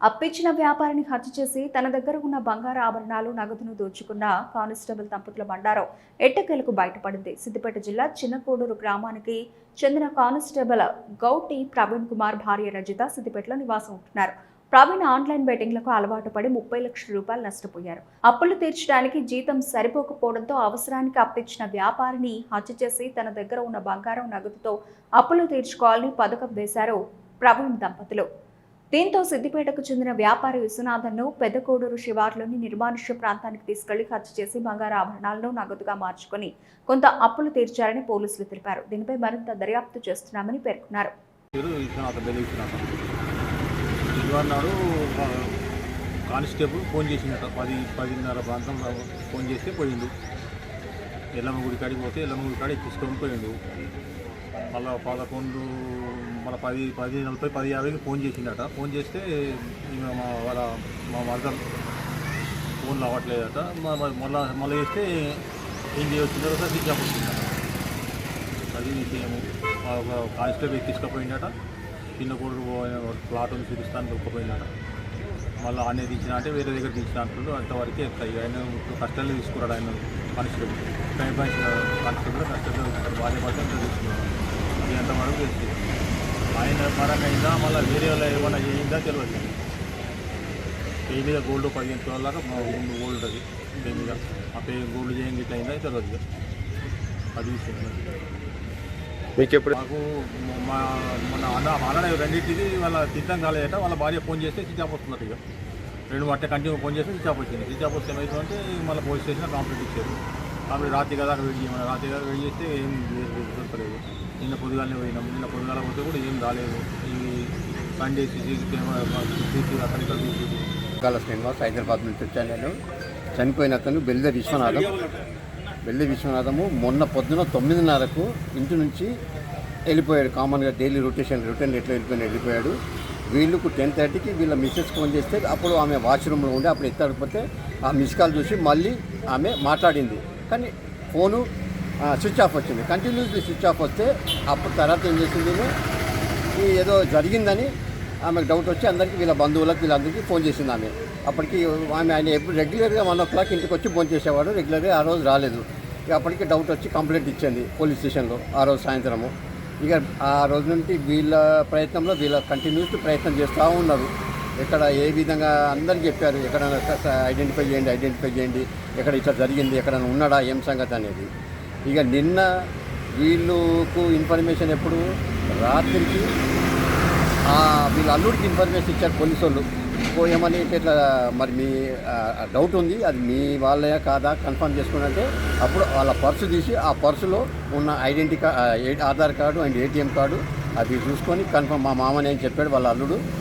అప్పిచ్చిన వ్యాపారిని హత్య చేసి తన దగ్గర ఉన్న బంగారు ఆభరణాలు నగదును దోచుకున్న కానిస్టేబుల్ దంపతుల బండారం ఎట్టకేలకు బయటపడింది. సిద్దిపేట జిల్లా చిన్నకోడూరు గ్రామానికి చెందిన కానిస్టేబుల్ గౌటి ప్రవీణ్ కుమార్ భార్య రజిత సిద్దిపేటలో నివాసం ఉంటున్నారు. ప్రవీణ్ ఆన్లైన్ బెట్టింగ్లకు అలవాటు పడి 30 లక్షల రూపాయలు నష్టపోయారు. అప్పులు తీర్చడానికి జీతం సరిపోకపోవడంతో అవసరానికి అప్పిచ్చిన వ్యాపారిని హత్య చేసి తన దగ్గర ఉన్న బంగారం నగదుతో అప్పులు తీర్చుకోవాలని పథకం వేశారు ప్రవీణ్ దంపతులు. దీంతో సిద్దిపేటకు చెందిన వ్యాపారి విశ్వనాథన్ను పెద్దకోడూరు శివార్లోని నిర్మానుష్య ప్రాంతానికి తీసుకెళ్లి హత్య చేసి బంగారు ఆభరణాలను నగదుగా మార్చుకుని కొంత అప్పులు తీర్చారని పోలీసులు తెలిపారు. దీనిపై మరింత దర్యాప్తు చేస్తున్నామని పేర్కొన్నారు. కానిస్టేబుల్ ఫోన్ చేసిందట 10-10:30 ప్రాంతం ఫోన్ చేస్తే పోయిండు. ఎల్లమ్మ గుడి కాడికి పోతే ఎల్లమ్మ గుడి కాడికి తీసుకొని పోయిండు. మళ్ళీ 11 మన 10:40 10:50కి ఫోన్ చేసిందట. ఫోన్ చేస్తే మా మదర్ ఫోన్లో అవ్వట్లేదట. మళ్ళీ చేస్తే ఏం చేయొచ్చిన తర్వాత స్విచ్ ఆఫ్ వచ్చిందట. అది విషయము. కానిస్టేబుల్ తీసుకుపోయిందట. చిన్న కొడుకు ప్లాట్ ఉంది చూపిస్తాను దొక్కపోయిందట. మళ్ళీ ఆయన తీసిన అంటే వేరే దగ్గర తీసిన అంటున్నాడు. అంతవరకు ఆయన కష్టాలు తీసుకున్నాడు. ఆయన కానిస్టేబుల్ టైం పాయింట్ కానిస్టేబుల్ కష్టాలు భార్య పట్ల తీసుకున్నాడు. అది ఎంతవరకు తెలుస్తుంది. ఆయన పరంగా అయిందా మళ్ళీ వేరే వాళ్ళు ఏమైనా చేయిందా తెలియదు. పే మీద గోల్డ్ 15 తులాల దాకా ముందు గోల్డ్ అది పే మీద ఆ పే గోల్డ్ చేయండి ఇట్లా అయిందా తెలియదు. అది విషయం మీకు ఎప్పుడు మాకు మన అన్న రెండింటికి వాళ్ళ సిద్ధం కాలేదట. వాళ్ళ భార్య ఫోన్ చేస్తే స్విచ్ ఆఫ్ వస్తున్నట్టు. ఇక 2 గంటల కంటిన్యూ ఫోన్ చేస్తే స్విచ్ ఆఫ్ వచ్చింది. స్విచ్ ఆఫ్ వస్తే ఏమవుతుందంటే మళ్ళీ పోలీస్ స్టేషన్ కంప్లైంట్ ఇచ్చారు. కంప్లైంట్ రాత్రి కదా వెయిట్ చేయమని రాత్రి కదా వెయిట్ చేస్తే ఏం దొరకలేదు. నిన్న పొద్దుగాలనే పోయినాం. నిన్న పొద్దుగాల పోతే కూడా ఏం రాలేదు. ఈ సండే సీసీ అక్కడిక్కడ తీసి కాల శ్రీనివాస్ హైదరాబాద్ నుంచి వచ్చాను. నేను చనిపోయిన అతను బెల్లి విశ్వనాథము మొన్న పొద్దున 9:30కు ఇంటి నుంచి వెళ్ళిపోయాడు. కామన్గా డైలీ రొటేన్ ఎట్లా వెళ్ళిపోయాడు. వీళ్ళకు 10:30కి వీళ్ళ మిస్సెస్ ఫోన్ చేస్తే అప్పుడు ఆమె వాష్రూమ్లో ఉండి అప్పుడు ఎత్తకపోతే ఆ మిస్ కాల్ చూసి మళ్ళీ ఆమె మాట్లాడింది. కానీ ఫోను స్విచ్ ఆఫ్ వచ్చింది. కంటిన్యూస్లీ స్విచ్ ఆఫ్ వస్తే అప్పుడు తర్వాత ఏం చేసింది, ఏదో జరిగిందని ఆమెకు డౌట్ వచ్చి అందరికీ వీళ్ళ బంధువులకు వీళ్ళందరికీ ఫోన్ చేసింది ఆమె. అప్పటికి ఆయన ఎప్పుడు రెగ్యులర్గా 1 o'clock ఇంటికి వచ్చి ఫోన్ చేసేవాడు. రెగ్యులర్గా ఆ రోజు రాలేదు. ఇక అప్పటికి డౌట్ వచ్చి కంప్లైంట్ ఇచ్చింది పోలీస్ స్టేషన్లో ఆ రోజు సాయంత్రము. ఇక ఆ రోజు నుండి వీళ్ళ ప్రయత్నంలో వీళ్ళ కంటిన్యూస్ ప్రయత్నం చేస్తూ ఉన్నారు. ఎక్కడ ఏ విధంగా అందరికీ చెప్పారు, ఎక్కడైనా ఐడెంటిఫై చేయండి, ఎక్కడ ఇట్లా జరిగింది, ఎక్కడైనా ఉన్నాడా ఏం సంగతి అనేది. ఇక నిన్న వీళ్ళకు ఇన్ఫర్మేషన్ ఎప్పుడు రాత్రికి వీళ్ళ అల్లుడికి ఇన్ఫర్మేషన్ ఇచ్చారు పోలీసు వాళ్ళు. ఏమని ఇట్లా మరి మీ డౌట్ ఉంది, అది మీ వాళ్ళే కాదా కన్ఫర్మ్ చేసుకున్నట్టే అప్పుడు వాళ్ళ పర్సు తీసి ఆ పర్సులో ఉన్న Aadhaar card and ATM card అది చూసుకొని కన్ఫర్మ్ మా మామని అని చెప్పాడు వాళ్ళ అల్లుడు.